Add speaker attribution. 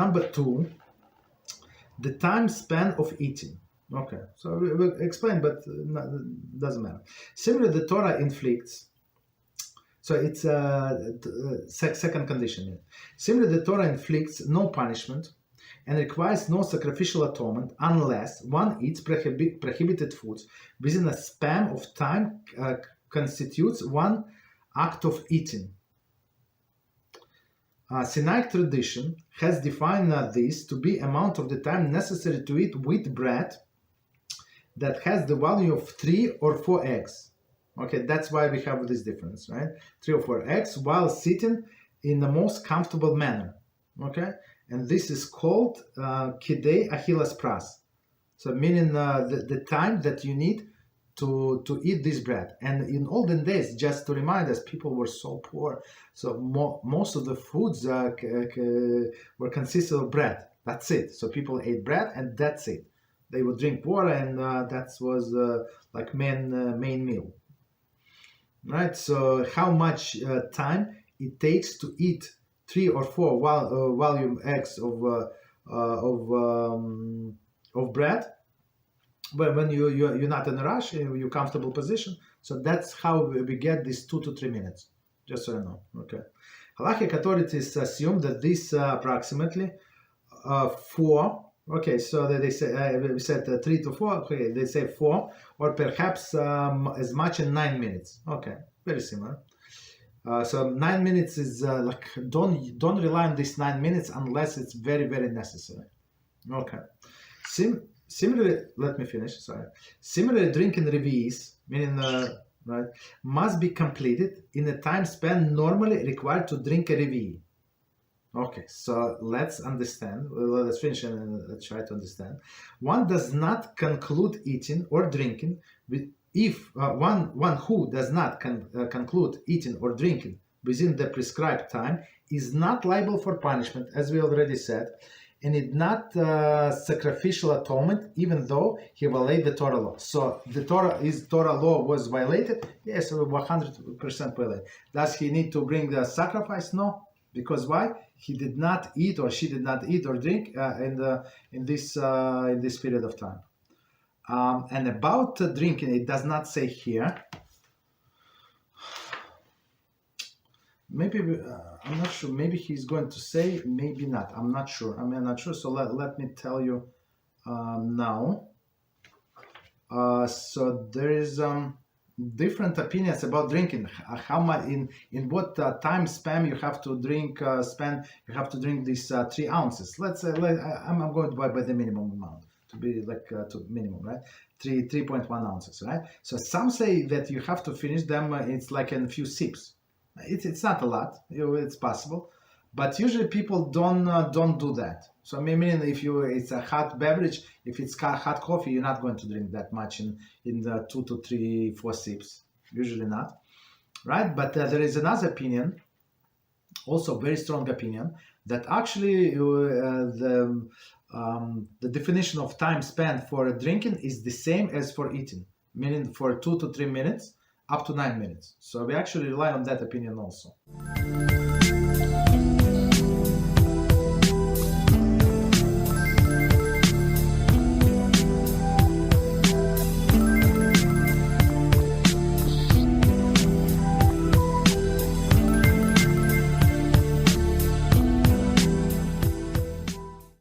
Speaker 1: number 2, the time span of eating. Okay, so we'll explain, but doesn't matter. Similarly, the Torah inflicts. So it's second condition. Similarly, the Torah inflicts no punishment and requires no sacrificial atonement unless one eats prohibited foods within a span of time constitutes one act of eating. Sinaitic tradition has defined this to be amount of the time necessary to eat wheat bread that has the value of 3 or 4 eggs. Okay, that's why we have this difference, right? 3 or 4 eggs while sitting in the most comfortable manner. Okay, and this is called kidei achilas pras. So meaning the time that you need to eat this bread. And in olden days, just to remind us, people were so poor. So most of the foods were consisted of bread. That's it. So people ate bread and that's it. They would drink water and that was like main meal. Right? So how much time it takes to eat 3 or 4 volume eggs of bread? But when you're not in a rush, you're comfortable position. So that's how we get this 2 to 3 minutes. Just so you know. Okay. Halachic authorities assume that this approximately 4. Okay, so they say we said 3 to 4. Okay, they say 4 or perhaps as much as 9 minutes. Okay, very similar. So 9 minutes is like don't rely on this 9 minutes unless it's very necessary. Okay. Similarly, let me finish. Sorry. Similarly, drinking revi'is, meaning right, must be completed in a time span normally required to drink a revi'i. Okay, so let's understand. Let's finish and let's try to understand. One does not conclude eating or drinking if one who does not conclude eating or drinking within the prescribed time is not liable for punishment, as we already said. And it's not sacrificial atonement, even though he violated the Torah law. So the Torah law was violated? Yes, 100% violated. Does he need to bring the sacrifice? No, because why? He did not eat or she did not eat or drink in this period of time. And about drinking, it does not say here. Maybe I'm not sure. Maybe he's going to say, maybe not. I'm not sure. I'm not sure. So let me tell you now. So there is different opinions about drinking. How much in what time span you have to drink? You have to drink these 3 ounces. Let's say I'm going by the minimum amount to be like to minimum, right? 3.1 ounces, right? So some say that you have to finish them. It's like in a few sips. It's not a lot. It's possible, but usually people don't do that. So maybe if it's a hot beverage, if it's hot coffee, you're not going to drink that much in the 2 to 3, 4 sips. Usually not, right? But there is another opinion, also very strong opinion, that actually the definition of time spent for drinking is the same as for eating, meaning for 2 to 3 minutes. Up to 9 minutes. So we actually rely on that opinion also.